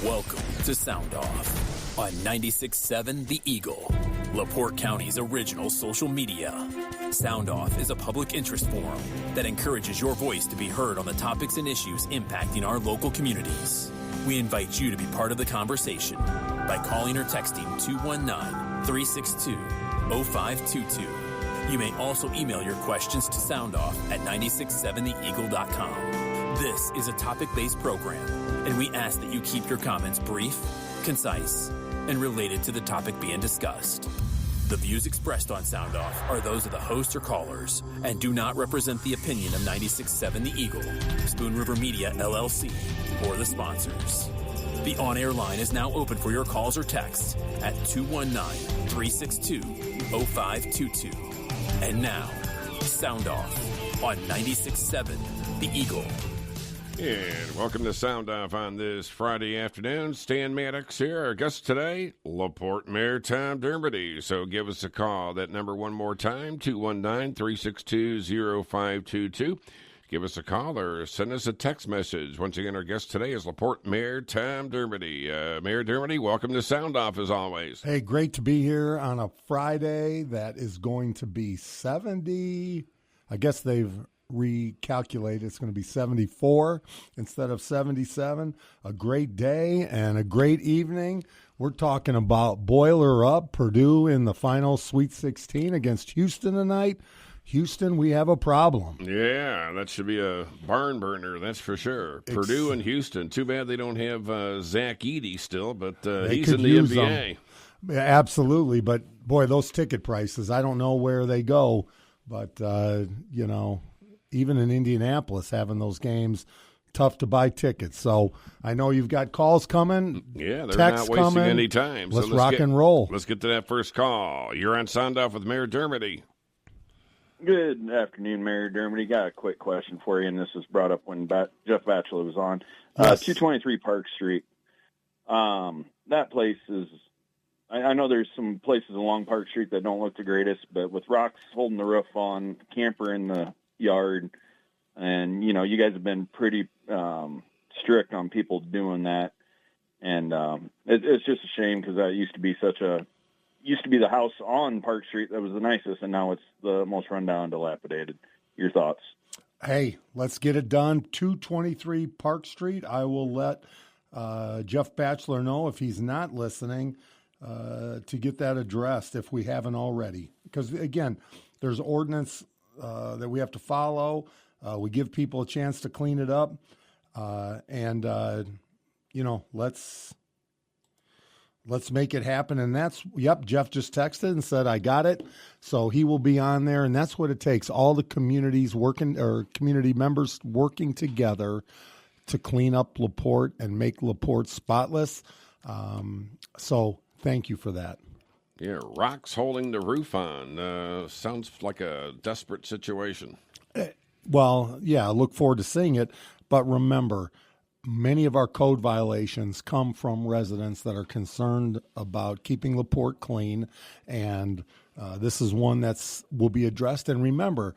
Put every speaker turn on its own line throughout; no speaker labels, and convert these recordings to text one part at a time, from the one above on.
Welcome to Sound Off on 96.7 The Eagle, LaPorte County's original social media. Sound Off is a public interest forum that encourages your voice to be heard on the topics and issues impacting our local communities. We invite you to be part of the conversation by calling or texting 219-362-0522. You may also email your questions to soundoff at 967theeagle.com. This is a topic-based program, and we ask that you keep your comments brief, concise, and related to the topic being discussed. The views expressed on Sound Off are those of the hosts or callers and do not represent the opinion of 96.7 The Eagle, Spoon River Media, LLC, or the sponsors. The on-air line is now open for your calls or texts at 219-362-0522. And now, Sound Off on 96.7 The Eagle.
And welcome to Sound Off on this Friday afternoon. Stan Maddox here. Our guest today, LaPorte Mayor Tom Dermody. So give us a call. That number one more time, 219-362-0522. Give us a call or send us a text message. Once again, our guest today is LaPorte Mayor Tom Dermody. Mayor Dermody, welcome to Sound Off as always.
Hey, great to be here on a Friday that is going to be 70. I guess they've recalculate. It's going to be 74 instead of 77. A great day and a great evening. We're talking about Boiler Up, Purdue in the final Sweet 16 against Houston tonight. Houston, we have a problem.
Yeah, that should be a barn burner, that's for sure. Purdue and Houston. Too bad they don't have Zach Edey still, but he's in the NBA.
Yeah, absolutely, but boy, those ticket prices, I don't know where they go, but, even in Indianapolis, having those games, tough to buy tickets. So I know you've got calls coming.
Yeah, they're not wasting
coming.
any time.
Let's rock and roll.
Let's get to that first call. You're on Sound Off with Mayor Dermody.
Good afternoon, Mayor Dermody. Got a quick question for you, and this was brought up when Jeff Batchelor was on.
Yes.
223 Park Street. That place is – I know there's some places along Park Street that don't look the greatest, but with rocks holding the roof on, camper in the yard, and you guys have been pretty strict on people doing that, and it's just a shame because that used to be the house on Park Street that was the nicest, and now it's the most rundown and dilapidated. Your thoughts?
Hey, let's get it done. 223 Park Street. I will let Jeff Batchelor know if he's not listening to get that addressed if we haven't already, because again, there's ordinance that we have to follow. We give people a chance to clean it up. Let's make it happen. And Jeff just texted and said, I got it. So he will be on there. And that's what it takes. All the communities community members working together to clean up LaPorte and make LaPorte spotless. So thank you for that.
Yeah, rocks holding the roof on. Sounds like a desperate situation.
Well, yeah, I look forward to seeing it. But remember, many of our code violations come from residents that are concerned about keeping LaPorte clean. And this is one that will be addressed. And remember,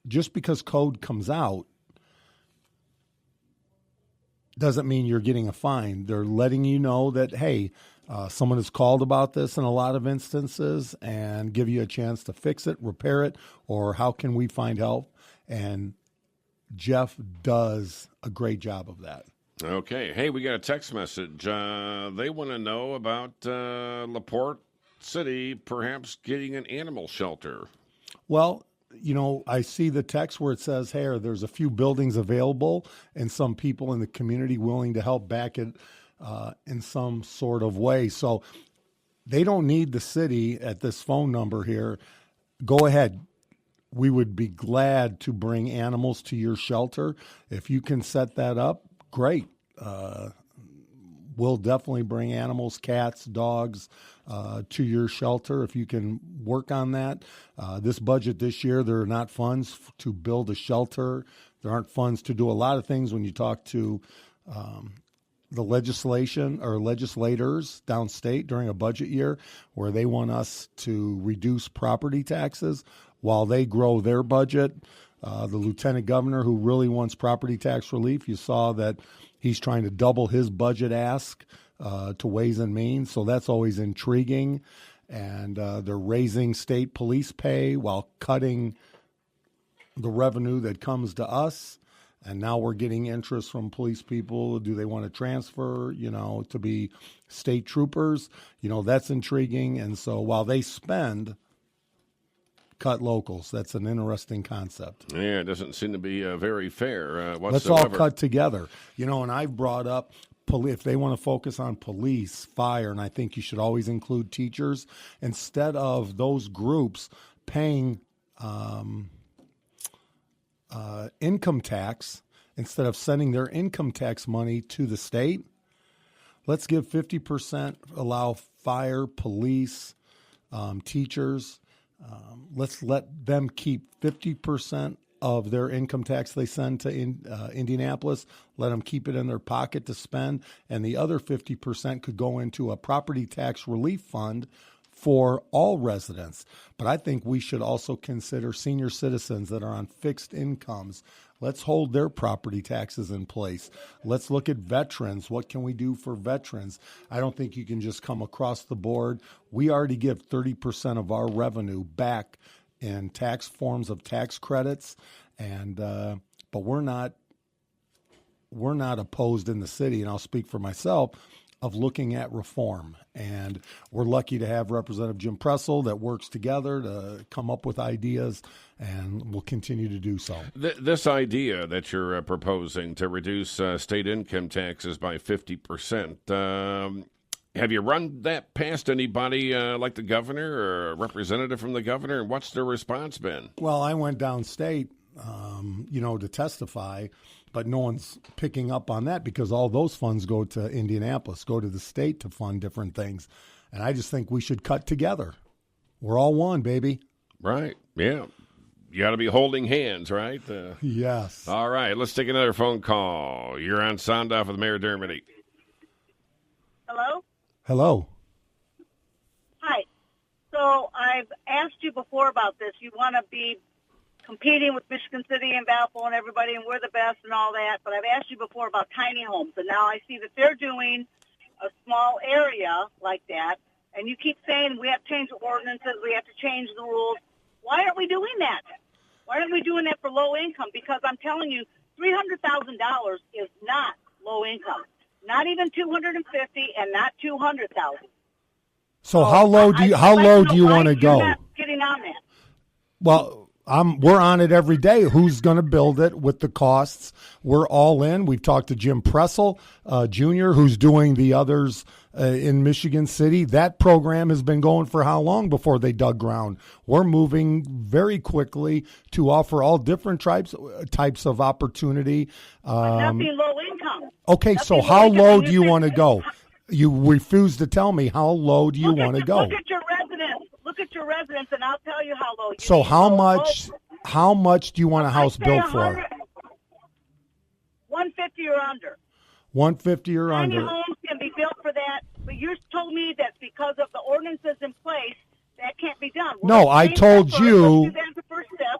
just because code comes out doesn't mean you're getting a fine. They're letting you know that, hey, someone has called about this in a lot of instances and give you a chance to fix it, repair it, or how can we find help? And Jeff does a great job of that.
Okay. Hey, we got a text message. They want to know about LaPorte City perhaps getting an animal shelter.
Well, I see the text where it says, hey, there's a few buildings available and some people in the community willing to help back it in some sort of way. So they don't need the city at this phone number here. Go ahead. We would be glad to bring animals to your shelter. If you can set that up, great. We'll definitely bring animals, cats, dogs, to your shelter if you can work on that. This budget this year, there are not funds to build a shelter. There aren't funds to do a lot of things when you talk to the legislation or legislators downstate during a budget year where they want us to reduce property taxes while they grow their budget. The lieutenant governor who really wants property tax relief, you saw that He's trying to double his budget ask to Ways and Means, so that's always intriguing. And they're raising state police pay while cutting the revenue that comes to us. And now we're getting interest from police people. Do they want to transfer, to be state troopers? That's intriguing. And so while they spend, cut locals. That's an interesting concept.
Yeah, it doesn't seem to be very fair whatsoever.
Let's all cut together. And I've brought up if they want to focus on police, fire, and I think you should always include teachers, instead of those groups paying income tax, instead of sending their income tax money to the state, let's give 50%, allow fire, police, teachers. Let's let them keep 50% of their income tax they send to Indianapolis. Let them keep it in their pocket to spend, and the other 50% could go into a property tax relief fund for all residents. But I think we should also consider senior citizens that are on fixed incomes. Let's hold their property taxes in place. Let's look at veterans. What can we do for veterans? I don't think you can just come across the board. We already give 30% of our revenue back in tax forms of tax credits, and but we're not opposed in the city, and I'll speak for myself, of looking at reform. And we're lucky to have Representative Jim Pressel that works together to come up with ideas, and we'll continue to do so.
This idea that you're proposing to reduce state income taxes by 50%, have you run that past anybody like the governor or a representative from the governor, and what's their response been?
Well, I went downstate, to testify, but no one's picking up on that because all those funds go to Indianapolis, go to the state to fund different things. And I just think we should cut together. We're all one, baby.
Right. Yeah. You got to be holding hands, right?
Yes.
All right. Let's take another phone call. You're on Sound Off with Mayor Dermody.
Hello?
Hello.
Hi. So I've asked you before about this. You want to be competing with Michigan City and Valpo and everybody, and we're the best and all that. But I've asked you before about tiny homes, and now I see that they're doing a small area like that, and you keep saying we have to change the ordinances, we have to change the rules. Why aren't we doing that? Why aren't we doing that for low income? Because I'm telling you, $300,000 is not low income. Not even $250,000 and not $200,000.
So how low do you want to go?
You're not getting on that.
Well, we're on it every day. Who's going to build it with the costs? We're all in. We've talked to Jim Pressel, Jr., who's doing the others in Michigan City. That program has been going for how long before they dug ground? We're moving very quickly to offer all different types of opportunity.
Nothing low income.
Okay, so how low do you want to go? You refuse to tell me how low do you want to go.
Look at your residents. Look at your residents, and I'll tell you how low.
So how much do you want a house built for?
150 or under.
150 or
Tiny
under.
homes can be built for that, but you told me that because of the ordinances in place, that can't be done.
No, I told you,
that's the first step.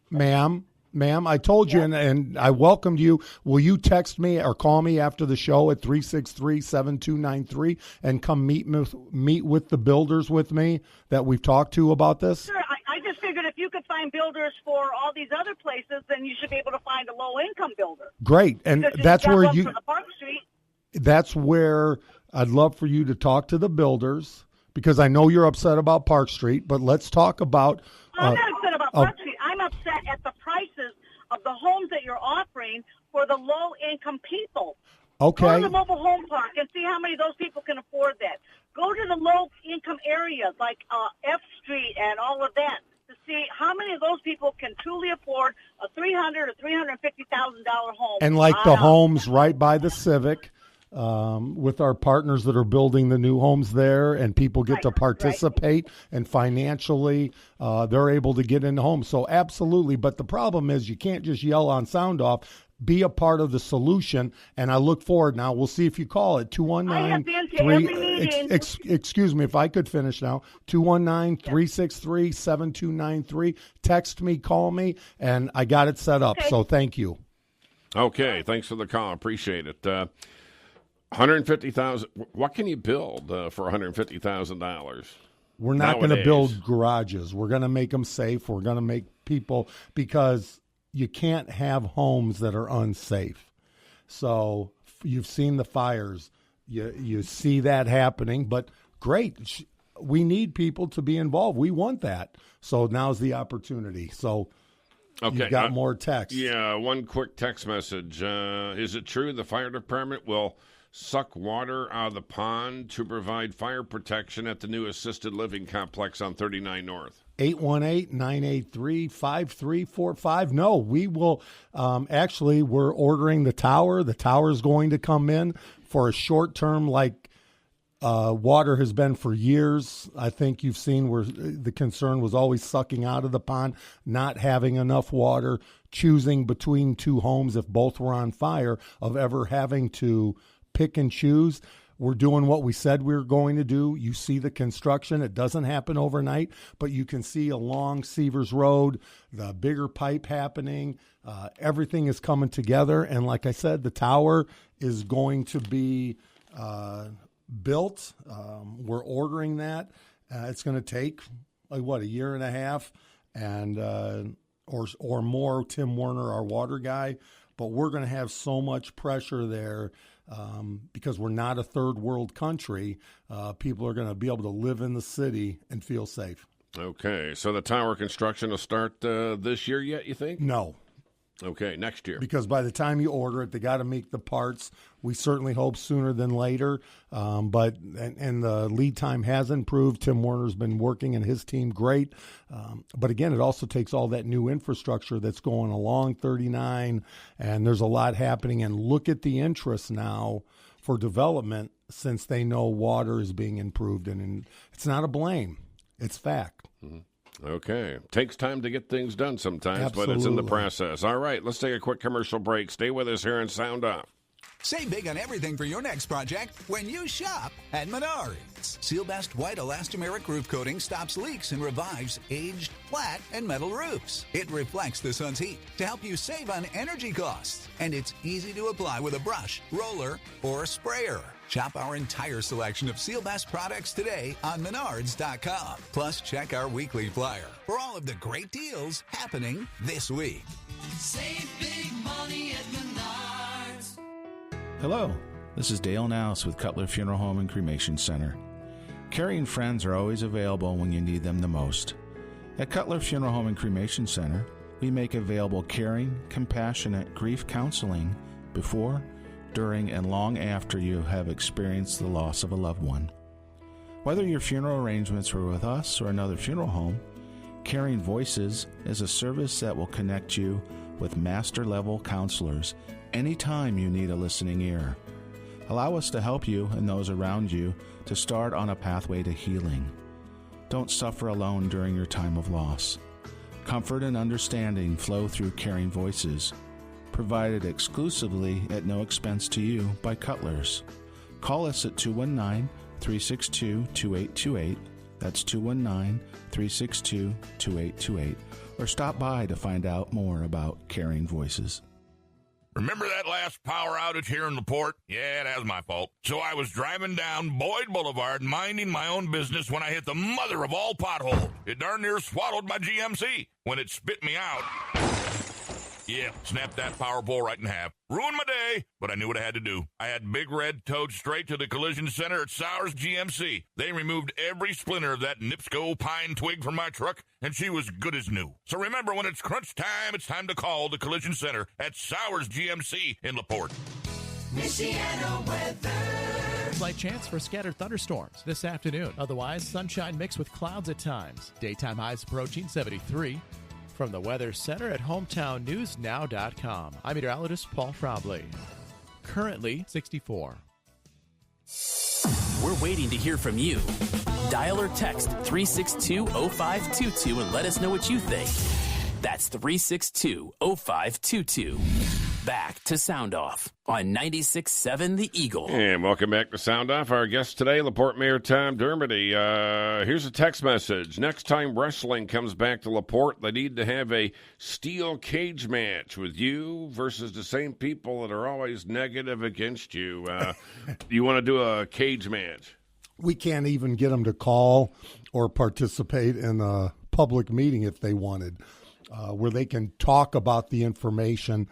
Ma'am, I told you, and I welcomed you. Will you text me or call me after the show at 363-7293 and come meet with the builders with me that we've talked to about this?
Sure, I just figured if you could find builders for all these other places, then you should be able to find a low-income builder.
Great, and that's where
for the Park Street.
That's where I'd love for you to talk to the builders, because I know you're upset about Park Street, but let's talk about...
I'm not upset about Park Street. I'm upset at the prices of the homes that you're offering for the low-income people.
Okay.
Go to the mobile home park and see how many of those people can afford that. Go to the low-income areas like F Street and all of that to see how many of those people can truly afford a $300,000 or $350,000 home.
And like the homes right by the Civic, with our partners that are building the new homes there, and people get to participate, and financially they're able to get into homes. So absolutely. But the problem is you can't just yell on Sound Off. Be a part of the solution, and I look forward. Now we'll see if you call it 219-3. Excuse me, if I could finish now. 219-363-7293. Text me, call me, and I got it set up. Okay. So thank you.
Okay, thanks for the call. Appreciate it. $150,000. What can you build for $150,000?
We're not going to build garages. We're going to make them safe. We're going to make people, because you can't have homes that are unsafe. So you've seen the fires. You see that happening, but great. We need people to be involved. We want that. So now's the opportunity. So you've got more text.
Yeah, one quick text message. Is it true the fire department will suck water out of the pond to provide fire protection at the new assisted living complex on 39 North?
818-983-5345. No, we will. Actually, we're ordering the tower. The tower is going to come in for a short term, like water has been for years. I think you've seen where the concern was always sucking out of the pond, not having enough water, choosing between two homes if both were on fire, of ever having to pick and choose. We're doing what we said we were going to do. You see the construction. It doesn't happen overnight, but you can see along Seavers Road, the bigger pipe happening. Everything is coming together. And like I said, the tower is going to be built. We're ordering that. It's going to take, a year and a half and or more. Tim Warner, our water guy. But we're going to have so much pressure there because we're not a third world country. People are going to be able to live in the city and feel safe.
Okay, so the tower construction will start this year yet, you think?
No.
Okay, next year.
Because by the time you order it, they got to make the parts. We certainly hope sooner than later. But the lead time has improved. Tim Warner's been working and his team great. But again, it also takes all that new infrastructure that's going along 39, and there's a lot happening. And look at the interest now for development since they know water is being improved. And it's not a blame. It's fact.
Mm-hmm. Okay. Takes time to get things done sometimes,
Absolutely.
But it's in the process. All right, let's take a quick commercial break. Stay with us here and Sound Off.
Save big on everything for your next project when you shop at Menards. Seal Best White Elastomeric Roof Coating stops leaks and revives aged, flat, and metal roofs. It reflects the sun's heat to help you save on energy costs. And it's easy to apply with a brush, roller, or sprayer. Shop our entire selection of Seal Best products today on Menards.com. Plus, check our weekly flyer for all of the great deals happening this week.
Save big money at Menards.
Hello, this is Dale Nowes with Cutler Funeral Home and Cremation Center. Caring friends are always available when you need them the most. At Cutler Funeral Home and Cremation Center, we make available caring, compassionate grief counseling before, during, and long after you have experienced the loss of a loved one. Whether your funeral arrangements were with us or another funeral home, Caring Voices is a service that will connect you with master-level counselors anytime you need a listening ear. Allow us to help you and those around you to start on a pathway to healing. Don't suffer alone during your time of loss. Comfort and understanding flow through Caring Voices, provided exclusively at no expense to you by Cutlers. Call us at 219-362-2828. That's 219-362-2828. Or stop by to find out more about Caring Voices.
Remember that last power outage here in LaPorte? Yeah, that was my fault. So I was driving down Boyd Boulevard, minding my own business, when I hit the mother of all potholes. It darn near swallowed my GMC when it spit me out. Yeah, snapped that power pole right in half. Ruined my day, but I knew what I had to do. I had Big Red towed straight to the collision center at Sowers GMC. They removed every splinter of that NIPSCO pine twig from my truck, and she was good as new. So remember, when it's crunch time, it's time to call the collision center at Sowers GMC in LaPorte.
Michiana weather.
Slight chance for scattered thunderstorms this afternoon. Otherwise, sunshine mixed with clouds at times. Daytime highs approaching 73. From the Weather Center at HometownNewsNow.com, I'm meteorologist Paul Frobley. Currently 64.
We're waiting to hear from you. Dial or text 362-0522 and let us know what you think. That's 362-0522. Back to Sound Off on 96.7 The Eagle.
And welcome back to Sound Off. Our guest today, LaPorte Mayor Tom Dermody. Here's a text message. Next time wrestling comes back to LaPorte, they need to have a steel cage match with you versus the same people that are always negative against you. You want to do a cage match?
We can't even get them to call or participate in a public meeting if they wanted, where they can talk about the information.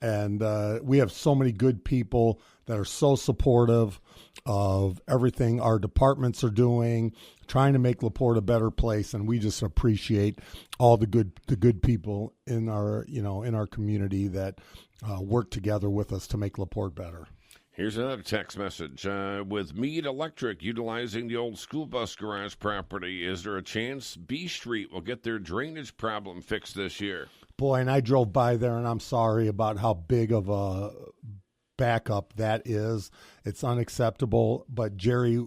And we have so many good people that are so supportive of everything our departments are doing, trying to make LaPorte a better place, and we just appreciate all the good people in our community that work together with us to make LaPorte better.
Here's another text message. With Meade Electric utilizing the old school bus garage property, is there a chance B Street will get their drainage problem fixed this year?
Boy, and I drove by there, and I'm sorry about how big of a backup that is. It's unacceptable. But Jerry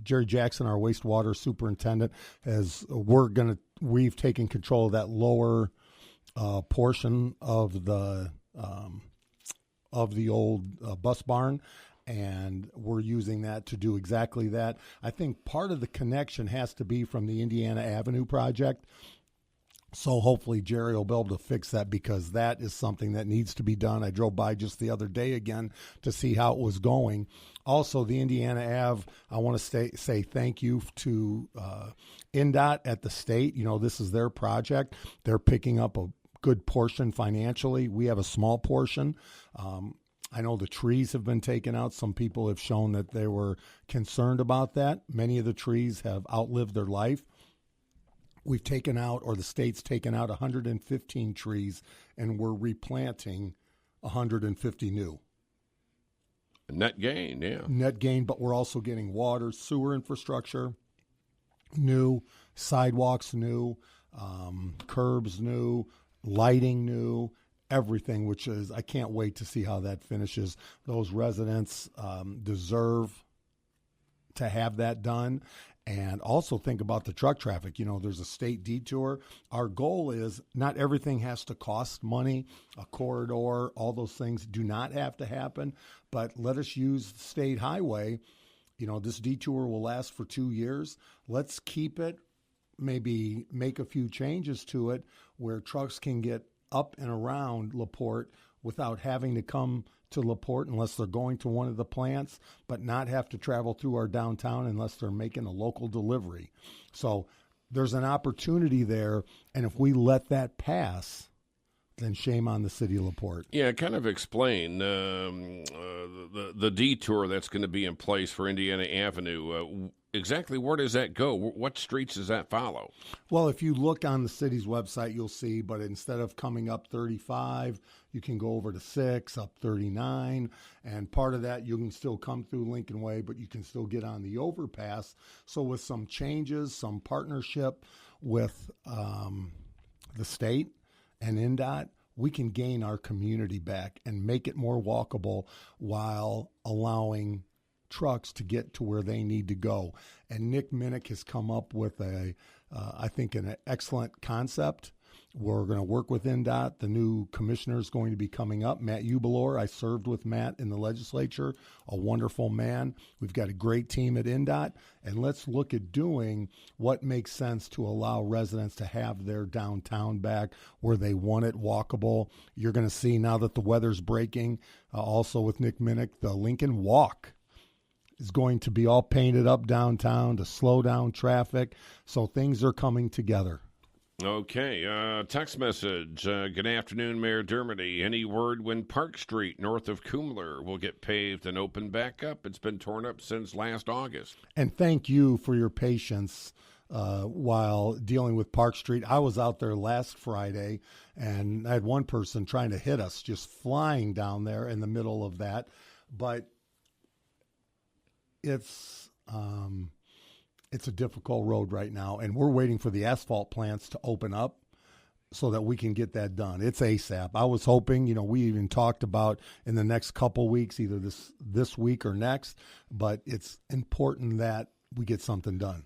Jackson, our wastewater superintendent, we've taken control of that lower portion of the old bus barn, and we're using that to do exactly that. I think part of the connection has to be from the Indiana Avenue project. So hopefully Jerry will be able to fix that, because that is something that needs to be done. I drove by just the other day again to see how it was going. Also, the Indiana Ave, I want to say thank you to INDOT at the state. This is their project. They're picking up a good portion financially. We have a small portion. I know the trees have been taken out. Some people have shown that they were concerned about that. Many of the trees have outlived their life. We've taken out, or the state's taken out, 115 trees, and we're replanting 150 new.
Net gain, yeah.
Net gain, but we're also getting water, sewer infrastructure new, sidewalks new, curbs new, lighting new, everything, which is, I can't wait to see how that finishes. Those residents deserve to have that done. And also think about the truck traffic. There's a state detour. Our goal is not everything has to cost money. A corridor, all those things do not have to happen. But let us use the state highway. This detour will last for 2 years. Let's keep it, maybe make a few changes to it where trucks can get up and around LaPorte without having to come to LaPorte unless they're going to one of the plants, but not have to travel through our downtown unless they're making a local delivery. So there's an opportunity there, and if we let that pass, then shame on the city of LaPorte.
Yeah, kind of explain the detour that's going to be in place for Indiana Avenue. Exactly where does that go? What streets does that follow?
Well, if you look on the city's website, you'll see, but instead of coming up 35, you can go over to 6, up 39, and part of that you can still come through Lincoln Way, but you can still get on the overpass. So with some changes, some partnership with the state and INDOT, we can gain our community back and make it more walkable while allowing trucks to get to where they need to go. And Nick Minnick has come up with I think an excellent concept. We're going to work with INDOT. The new commissioner is going to be coming up, Matt Ubelor. I served with Matt in the legislature, a wonderful man. We've got a great team at INDOT, and let's look at doing what makes sense to allow residents to have their downtown back where they want it walkable. You're going to see now that the weather's breaking, also with Nick Minnick, the Lincoln Walk is going to be all painted up downtown to slow down traffic. So things are coming together.
Okay, text message. Good afternoon, Mayor Dermody. Any word when Park Street north of Kumler will get paved and open back up? It's been torn up since last August.
And thank you for your patience while dealing with Park Street. I was out there last Friday, and I had one person trying to hit us, just flying down there in the middle of that. But it's a difficult road right now, and we're waiting for the asphalt plants to open up so that we can get that done. It's ASAP. I was hoping, we even talked about in the next couple weeks, either this week or next, but it's important that we get something done.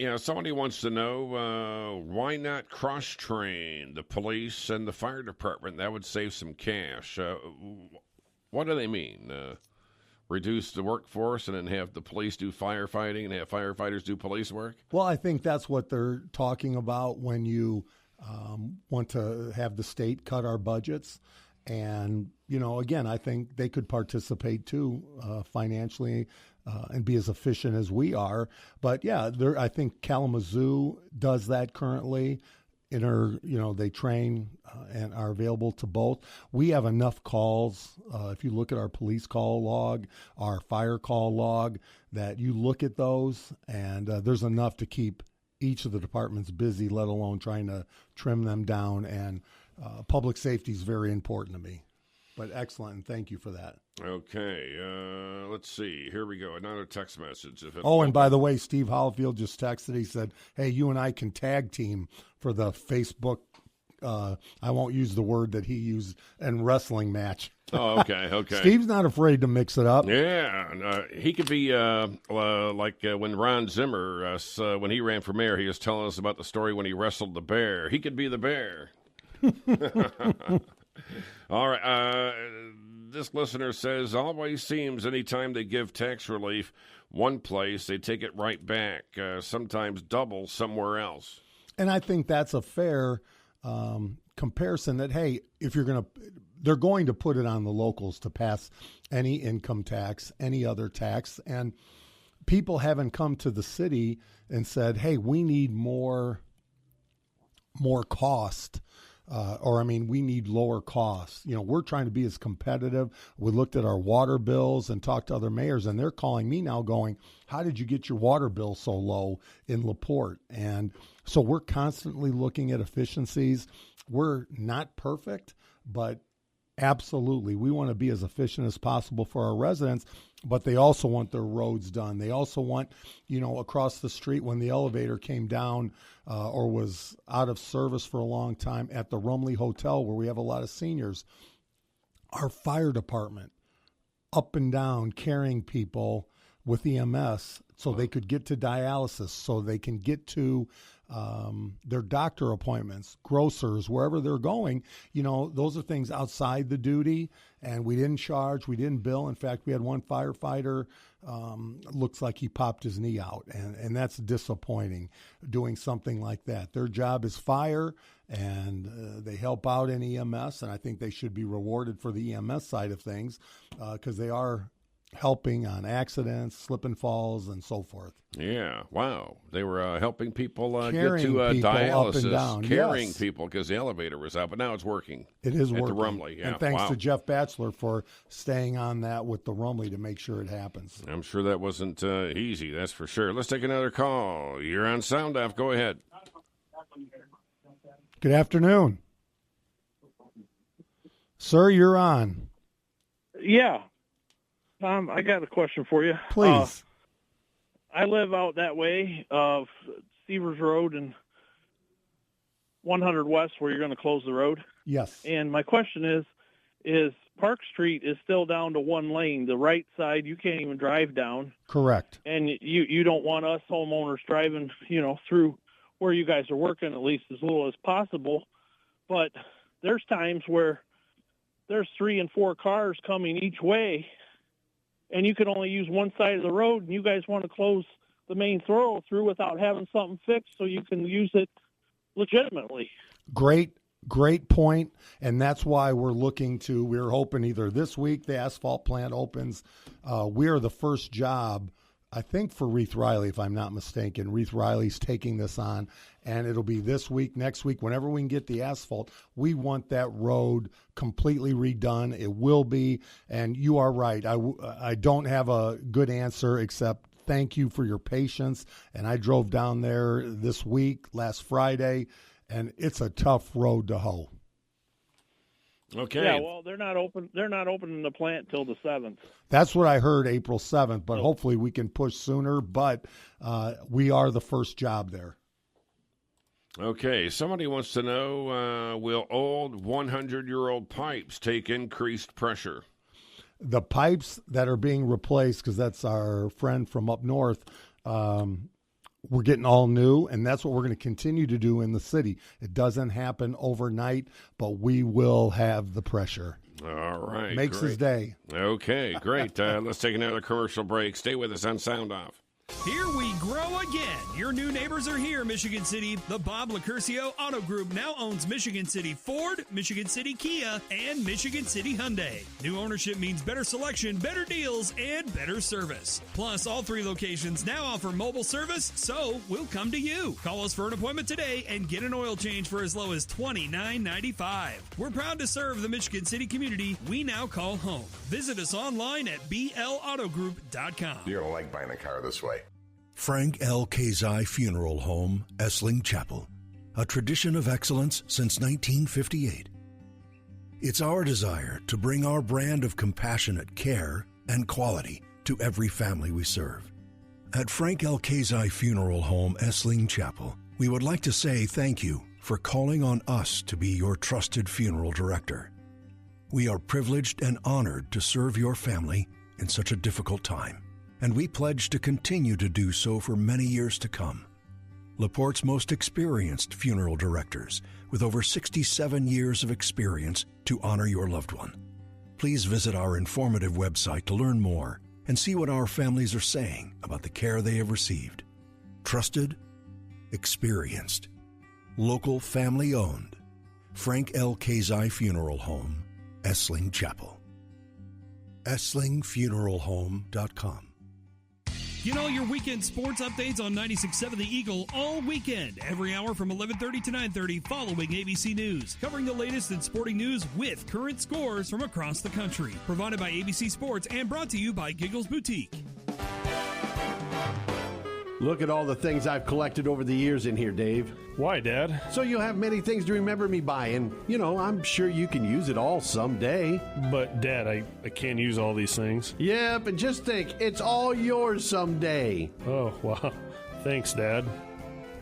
Yeah, somebody wants to know why not cross-train the police and the fire department? That would save some cash. What do they mean? Reduce the workforce and then have the police do firefighting and have firefighters do police work?
Well, I think that's what they're talking about when you want to have the state cut our budgets. And, again, I think they could participate too financially and be as efficient as we are. But, yeah, I think Kalamazoo does that currently. They train and are available to both. We have enough calls. If you look at our police call log, our fire call log, that you look at those, and there's enough to keep each of the departments busy, let alone trying to trim them down. And public safety is very important to me. But excellent, and thank you for that.
Okay, let's see. Here we go. Another text message.
And by the way, Steve Hollifield just texted. He said, hey, you and I can tag team for the Facebook, I won't use the word that he used, and wrestling match.
Oh, okay.
Steve's not afraid to mix it up.
Yeah, he could be like when Ron Zimmer, when he ran for mayor, he was telling us about the story when he wrestled the bear. He could be the bear. All right. This listener says, always seems anytime they give tax relief one place, they take it right back, sometimes double somewhere else.
And I think that's a fair comparison that, hey, if they're going to put it on the locals to pass any income tax, any other tax. And people haven't come to the city and said, hey, we need more cost. We need lower costs. We're trying to be as competitive. We looked at our water bills and talked to other mayors, and they're calling me now going, how did you get your water bill so low in LaPorte? And so we're constantly looking at efficiencies. We're not perfect, but absolutely, we want to be as efficient as possible for our residents, but they also want their roads done. They also want, across the street when the elevator came down or was out of service for a long time at the Rumley Hotel where we have a lot of seniors, our fire department up and down carrying people with EMS so they could get to dialysis, so they can get to their doctor appointments, grocers, wherever they're going. Those are things outside the duty, and we didn't charge, we didn't bill. In fact, we had one firefighter, looks like he popped his knee out, and that's disappointing, doing something like that. Their job is fire, and they help out in EMS, and I think they should be rewarded for the EMS side of things because they are helping on accidents, slip and falls, and so forth.
Yeah, wow. They were helping people get to
people
dialysis,
up and down.
carrying
Yes.
people because the elevator was out, but now it's working.
It is
at
working.
the Rumley. Yeah,
and thanks
wow.
to Jeff Batchelor for staying on that with the Rumley to make sure it happens.
I'm sure that wasn't easy, that's for sure. Let's take another call. You're on Sound Off. Go ahead.
Good afternoon. Sir, you're on.
Yeah. Tom, I got a question for you.
Please.
I live out that way of Stevers Road and 100 West where you're going to close the road.
Yes.
And my question is Park Street is still down to one lane. The right side, you can't even drive down.
Correct.
And you don't want us homeowners driving, through where you guys are working at least as little as possible. But there's times where there's 3 and 4 cars coming each way, and you can only use one side of the road, and you guys want to close the main through without having something fixed so you can use it legitimately.
Great point, and that's why we're hoping either this week the asphalt plant opens. We're the first job, I think, for Reith Riley, if I'm not mistaken. Reith Riley's taking this on, and it'll be this week, next week, whenever we can get the asphalt. We want that road completely redone. It will be, and you are right. I don't have a good answer except thank you for your patience. And I drove down there this week, last Friday, and it's a tough road to hoe.
Okay.
Yeah, well, they're not opening the plant till the 7th.
That's what I heard, April 7th, but hopefully we can push sooner. But we are the first job there.
Okay, somebody wants to know, will old 100-year-old pipes take increased pressure?
The pipes that are being replaced, because that's our friend from up north, we're getting all new, and that's what we're going to continue to do in the city. It doesn't happen overnight, but we will have the pressure.
All right.
Makes his day.
Okay, great. Let's take another commercial break. Stay with us on Sound Off.
Here we grow again. Your new neighbors are here, Michigan City. The Bob Lacurcio Auto Group now owns Michigan City Ford, Michigan City Kia, and Michigan City Hyundai. New ownership means better selection, better deals, and better service. Plus, all 3 locations now offer mobile service, so we'll come to you. Call us for an appointment today and get an oil change for as low as $29.95. We're proud to serve the Michigan City community we now call home. Visit us online at blautogroup.com.
You're going to like buying a car this way.
Frank L. Kazai Funeral Home, Essling Chapel. A tradition of excellence since 1958. It's our desire to bring our brand of compassionate care and quality to every family we serve. At Frank L. Kazai Funeral Home, Essling Chapel, we would like to say thank you for calling on us to be your trusted funeral director. We are privileged and honored to serve your family in such a difficult time, and we pledge to continue to do so for many years to come. LaPorte's most experienced funeral directors with over 67 years of experience to honor your loved one. Please visit our informative website to learn more and see what our families are saying about the care they have received. Trusted, experienced, local family-owned. Frank L. Kazai Funeral Home, Essling Chapel. EsslingFuneralHome.com.
Get all your weekend sports updates on 96.7 The Eagle all weekend, every hour from 11:30 to 9:30 following ABC News, covering the latest in sporting news with current scores from across the country. Provided by ABC Sports and brought to you by Giggles Boutique.
Look at all the things I've collected over the years in here, Dave.
Why, Dad?
So you'll have many things to remember me by, and, I'm sure you can use it all someday.
But, Dad, I can't use all these things.
Yep, and just think, it's all yours someday.
Oh, wow. Thanks, Dad.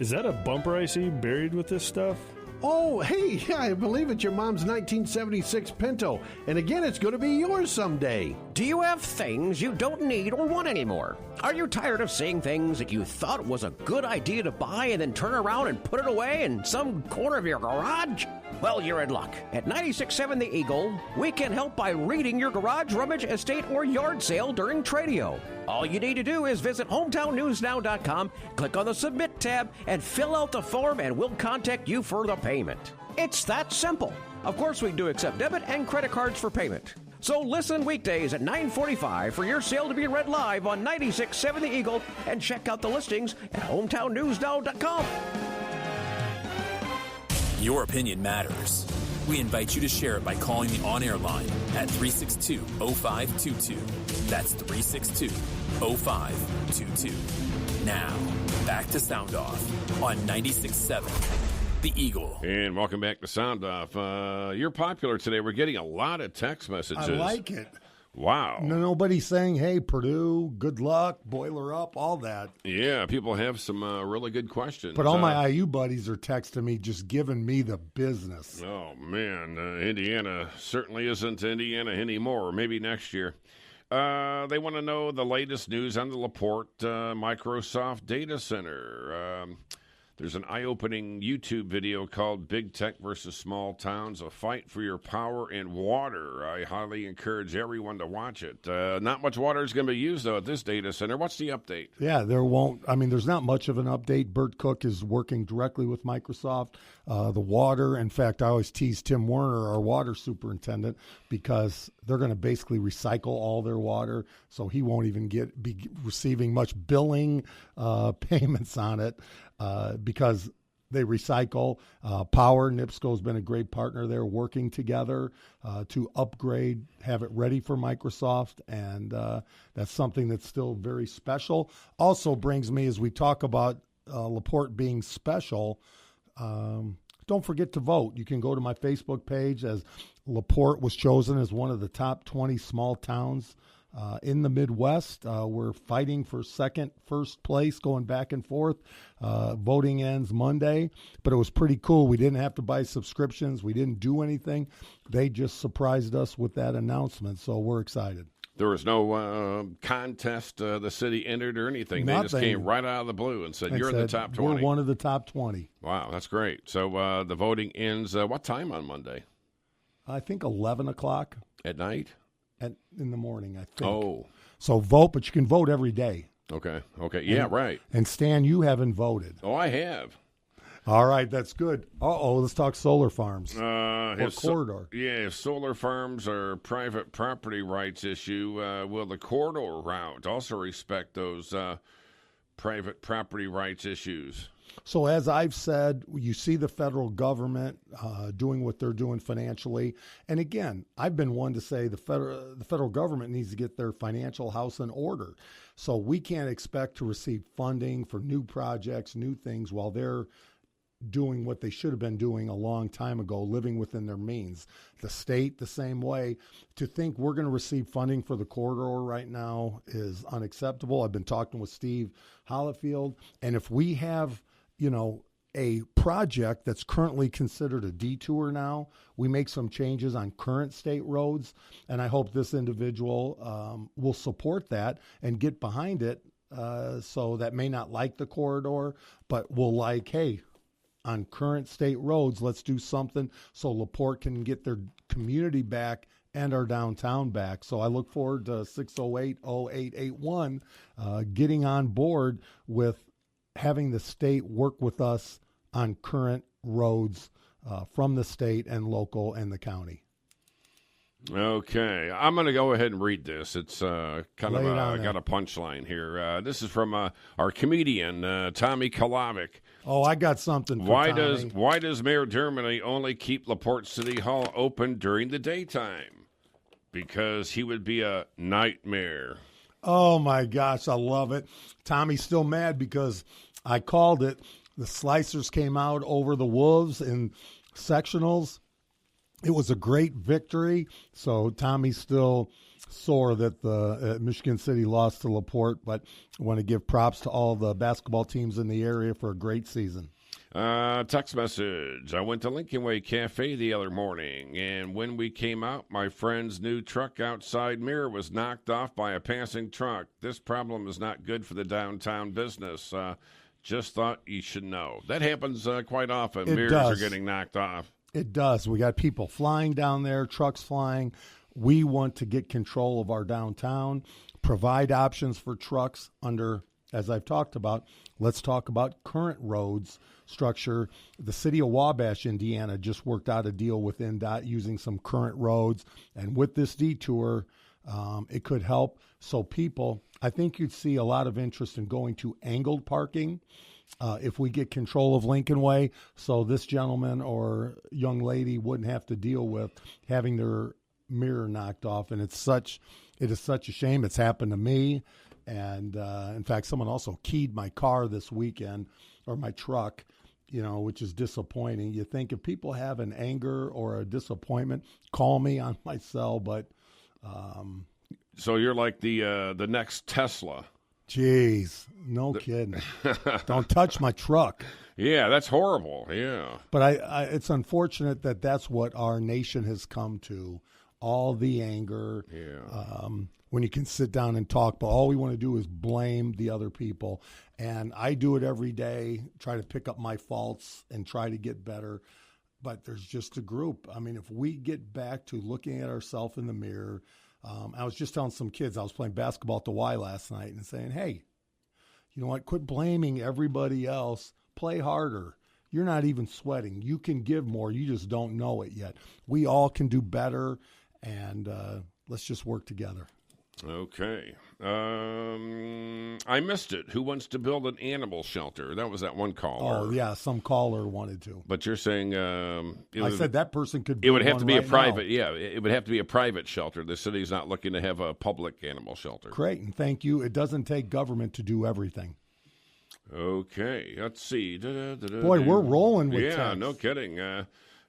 Is that a bumper I see buried with this stuff?
Oh, hey, yeah, I believe it's your mom's 1976 Pinto. And again, it's going to be yours someday.
Do you have things you don't need or want anymore? Are you tired of seeing things that you thought was a good idea to buy and then turn around and put it away in some corner of your garage? Well, you're in luck. At 96.7 The Eagle, we can help by reading your garage, rummage, estate, or yard sale during Tradio. All you need to do is visit hometownnewsnow.com, click on the Submit tab, and fill out the form, and we'll contact you for the payment. It's that simple. Of course, we do accept debit and credit cards for payment. So listen weekdays at 9:45 for your sale to be read live on 96.7 The Eagle, and check out the listings at hometownnewsnow.com.
Your opinion matters. We invite you to share it by calling the on-air line at 362-0522. That's 362-0522. Now, back to Sound Off on 96.7 The Eagle.
And welcome back to Sound Off. You're popular today. We're getting a lot of text messages.
I like it.
Wow.
Nobody's saying, hey, Purdue, good luck, boiler up, all that.
Yeah, people have some really good questions.
But all my IU buddies are texting me, just giving me the business.
Oh, man. Indiana certainly isn't Indiana anymore. Maybe next year. They want to know the latest news on the LaPorte Microsoft data center. There's an eye-opening YouTube video called Big Tech versus Small Towns, a fight for your power and water. I highly encourage everyone to watch it. Not much water is going to be used, though, at this data center. What's the update?
Yeah, there's not much of an update. Bert Cook is working directly with Microsoft. The water, in fact, I always tease Tim Werner, our water superintendent, because they're going to basically recycle all their water, so he won't even be receiving much billing payments on it. Because they recycle. Power, NIPSCO has been a great partner there, working together to upgrade, have it ready for Microsoft, and that's something that's still very special. Also brings me, as we talk about LaPorte being special, don't forget to vote. You can go to my Facebook page, as LaPorte was chosen as one of the top 20 small towns in the Midwest. We're fighting for first place, going back and forth. Voting ends Monday, but it was pretty cool. We didn't have to buy subscriptions. We didn't do anything. They just surprised us with that announcement, so we're excited.
There was no contest the city entered or anything. They just came right out of the blue and said, you're in the top 20.
We're one of the top 20.
Wow, that's great. So the voting ends what time on Monday?
I think 11 o'clock.
At night?
In the morning, I think.
Oh.
So vote, but you can vote every day.
Okay. Yeah, right.
And Stan, you haven't voted.
Oh, I have.
All right, that's good. Let's talk solar farms or corridor.
If solar farms are private property rights issue, will the corridor route also respect those private property rights issues?
So as I've said, you see the federal government doing what they're doing financially. And again, I've been one to say the federal government needs to get their financial house in order. So we can't expect to receive funding for new projects, new things, while they're doing what they should have been doing a long time ago, living within their means. The state, the same way. To think we're going to receive funding for the corridor right now is unacceptable. I've been talking with Steve Hollifield, and if we have, a project that's currently considered a detour now, we make some changes on current state roads, and I hope this individual will support that and get behind it. So that may not like the corridor, but will like, hey, on current state roads, let's do something so LaPorte can get their community back and our downtown back. So I look forward to 608-0881 getting on board with having the state work with us on current roads from the state and local and the county.
Okay, I'm going to go ahead and read this. It's got a punchline here. This is from our comedian, Tommy Kalavic.
Oh, I got something for Tommy.
Why does Mayor Dermody only keep LaPorte City Hall open during the daytime? Because he would be a nightmare.
Oh, my gosh, I love it. Tommy's still mad because I called it. The Slicers came out over the Wolves in sectionals. It was a great victory, so Tommy's still sore that the Michigan City lost to LaPorte, but I want to give props to all the basketball teams in the area for a great season.
Text message. I went to Lincoln Way Cafe the other morning, and when we came out, my friend's new truck outside mirror was knocked off by a passing truck. This problem is not good for the downtown business. Just thought you should know. That happens quite often. Mirrors are getting knocked off.
It does. We got people flying down there, trucks flying. We want to get control of our downtown, provide options for trucks under, as I've talked about. Let's talk about current roads structure. The city of Wabash, Indiana, just worked out a deal with NDOT using some current roads. And with this detour, it could help. So people, I think you'd see a lot of interest in going to angled parking. If we get control of Lincoln Way, so this gentleman or young lady wouldn't have to deal with having their mirror knocked off. And it is such a shame. It's happened to me. And in fact, someone also keyed my car this weekend, or my truck, which is disappointing. You think if people have an anger or a disappointment, call me on my cell. But
so you're like the next Tesla.
Jeez, no kidding. Don't touch my truck.
Yeah, that's horrible. Yeah.
But it's unfortunate that that's what our nation has come to, all the anger.
Yeah.
When you can sit down and talk, but all we want to do is blame the other people. And I do it every day, try to pick up my faults and try to get better. But there's just a group. I mean, if we get back to looking at ourselves in the mirror, I was just telling some kids, I was playing basketball at the Y last night and saying, hey, you know what? Quit blaming everybody else. Play harder. You're not even sweating. You can give more. You just don't know it yet. We all can do better, and let's just work together.
Okay. I missed it. Who wants to build an animal shelter? That was that one caller.
Oh, yeah, some caller wanted to.
But you're saying
I said that person could.
It would have to be
right
a private.
now.
Yeah, it would have to be a private shelter. The city's not looking to have a public animal shelter.
Great, and thank you. It doesn't take government to do everything.
Okay, let's see.
Boy, we're rolling with
yeah,
text.
no kidding.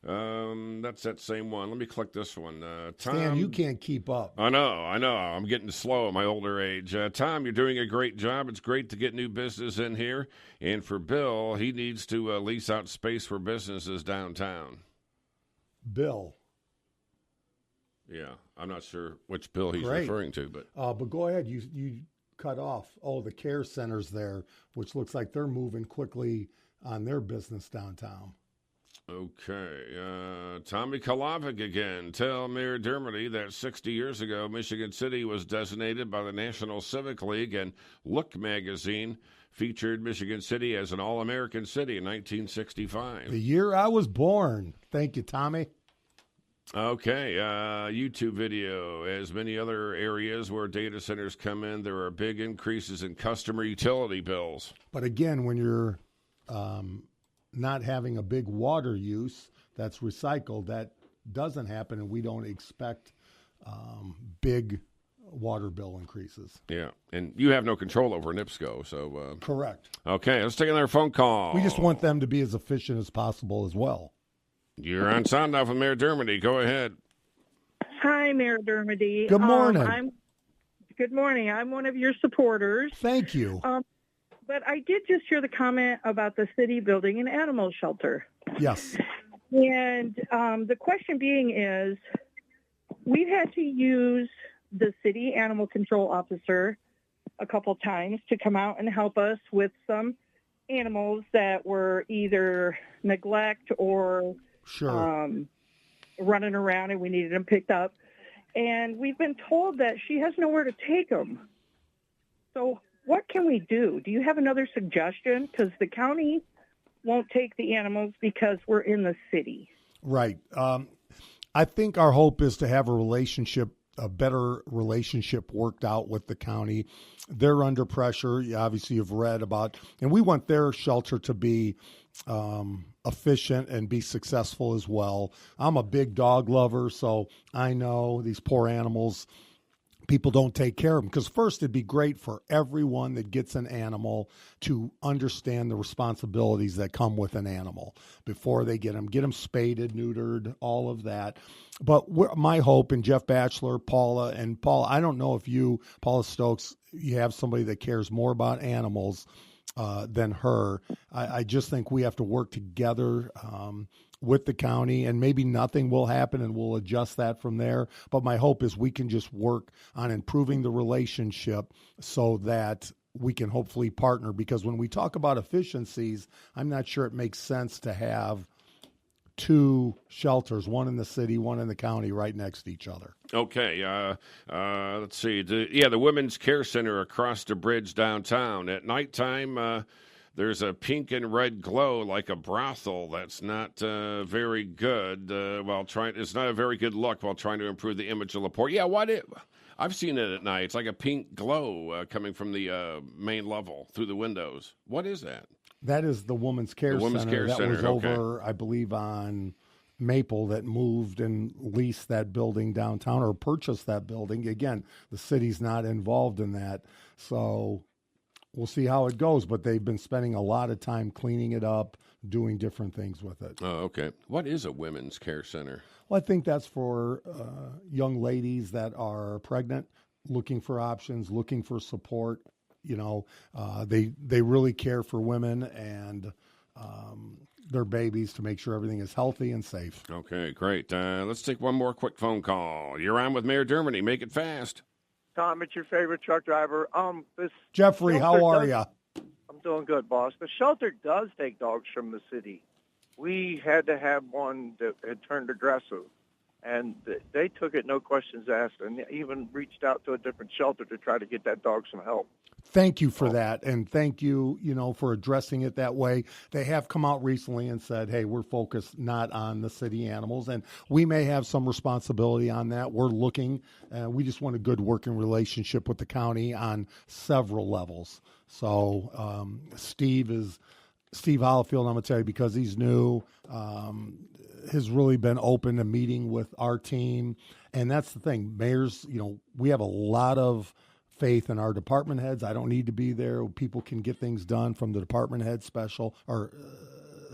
That's that same one. Let me click this one. Tom,
Stan, you can't keep up.
I know. I'm getting slow at my older age. Tom, you're doing a great job. It's great to get new business in here. And for Bill, he needs to lease out space for businesses downtown.
Bill.
Yeah, I'm not sure which bill he's
Great.
referring to, but
But go ahead. You cut off. Oh, the care centers there, which looks like they're moving quickly on their business downtown.
okay. Tommy Kalavic again. Tell Mayor Dermody that 60 years ago, Michigan City was designated by the National Civic League, and Look magazine featured Michigan City as an All-American city in 1965.
The year I was born. Thank you, Tommy.
Okay, YouTube video. As many other areas where data centers come in, there are big increases in customer utility bills.
But again, when you're not having a big water use that's recycled, that doesn't happen, and we don't expect big water bill increases.
Yeah, and you have no control over NIPSCO, so...
Correct.
Okay, let's take another phone call.
We just want them to be as efficient as possible as well.
You're on sound off with Mayor Dermody. Go ahead.
Hi, Mayor Dermody.
Good morning.
Good morning. I'm one of your supporters.
Thank you.
But I did just hear the comment about the city building an animal shelter.
Yes.
And the question being is, we've had to use the city animal control officer a couple times to come out and help us with some animals that were either neglect or running around, and we needed them picked up. And we've been told that she has nowhere to take them. So what can we do? Do you have another suggestion? Because the county won't take the animals because we're in the city.
Right. I think our hope is to have a better relationship worked out with the county. They're under pressure. Obviously, you've read about, and we want their shelter to be efficient and be successful as well. I'm a big dog lover, so I know these poor animals, people don't take care of them. Because first, it'd be great for everyone that gets an animal to understand the responsibilities that come with an animal before they get them spaded, neutered, all of that. But my hope, and Jeff Batchelor, Paula, I don't know if you, Paula Stokes, you have somebody that cares more about animals than her. I just think we have to work together with the county, and maybe nothing will happen and we'll adjust that from there. But my hope is we can just work on improving the relationship so that we can hopefully partner, because when we talk about efficiencies, I'm not sure it makes sense to have two shelters, one in the city, one in the county, right next to each other.
Okay, let's see. The Women's Care Center across the bridge downtown. At nighttime, there's a pink and red glow like a brothel. That's not very good. It's not a very good look while trying to improve the image of LaPorte. Yeah, I've seen it at night. It's like a pink glow coming from the main level through the windows. What is that?
That is the Women's Care Center. That was over, I believe, on Maple, that moved and leased that building downtown or purchased that building. Again, the city's not involved in that. So we'll see how it goes, but they've been spending a lot of time cleaning it up, doing different things with it.
Oh, okay. What is a Women's Care Center?
Well, I think that's for young ladies that are pregnant, looking for options, looking for support. They really care for women and their babies to make sure everything is healthy and safe.
Okay, great. Let's take one more quick phone call. You're on with Mayor Dermody. Make it fast.
Tom, it's your favorite truck driver.
Jeffrey, how are you?
I'm doing good, boss. The shelter does take dogs from the city. We had to have one that had turned aggressive, and they took it no questions asked, and even reached out to a different shelter to try to get that dog some help.
Thank you for that, and thank you, for addressing it that way. They have come out recently and said, hey, we're focused not on the city animals, and we may have some responsibility on that. We're looking, we just want a good working relationship with the county on several levels. So Steve Hollifield, I'm going to tell you, because he's new, has really been open to meeting with our team. And that's the thing. Mayors, we have a lot of faith in our department heads. I don't need to be there. People can get things done from the department head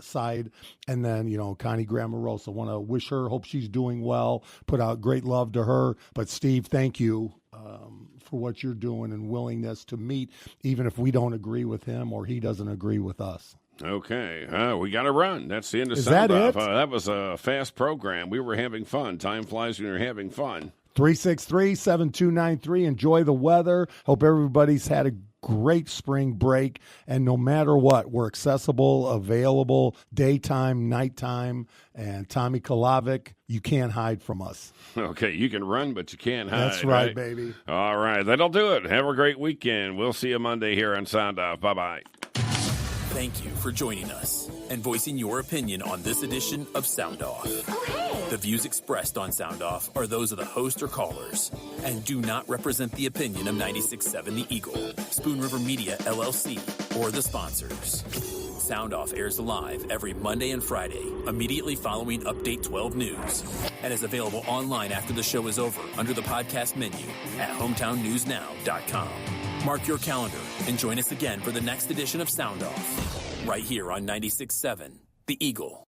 side. And then, Connie Grammarosa, want to wish her, hope she's doing well, put out great love to her. But Steve, thank you for what you're doing and willingness to meet, even if we don't agree with him or he doesn't agree with us.
Okay. We got to run. That's the end of
Is
Sound
that
Off.
it?
That was a fast program. We were having fun. Time flies when you're having fun.
363-7293. Enjoy the weather. Hope everybody's had a great spring break. And no matter what, we're accessible, available, daytime, nighttime. And Tommy Kalavic, you can't hide from us.
Okay, you can run, but you can't hide.
That's right, baby.
All right, that'll do it. Have a great weekend. We'll see you Monday here on Sound Off. Bye-bye.
Thank you for joining us and voicing your opinion on this edition of Sound Off. The views expressed on Sound Off are those of the host or callers and do not represent the opinion of 96.7 The Eagle, Spoon River Media, LLC, or the sponsors. Sound Off airs live every Monday and Friday, immediately following Update 12 News, and is available online after the show is over under the podcast menu at hometownnewsnow.com. Mark your calendar and join us again for the next edition of Sound Off, right here on 96.7 The Eagle.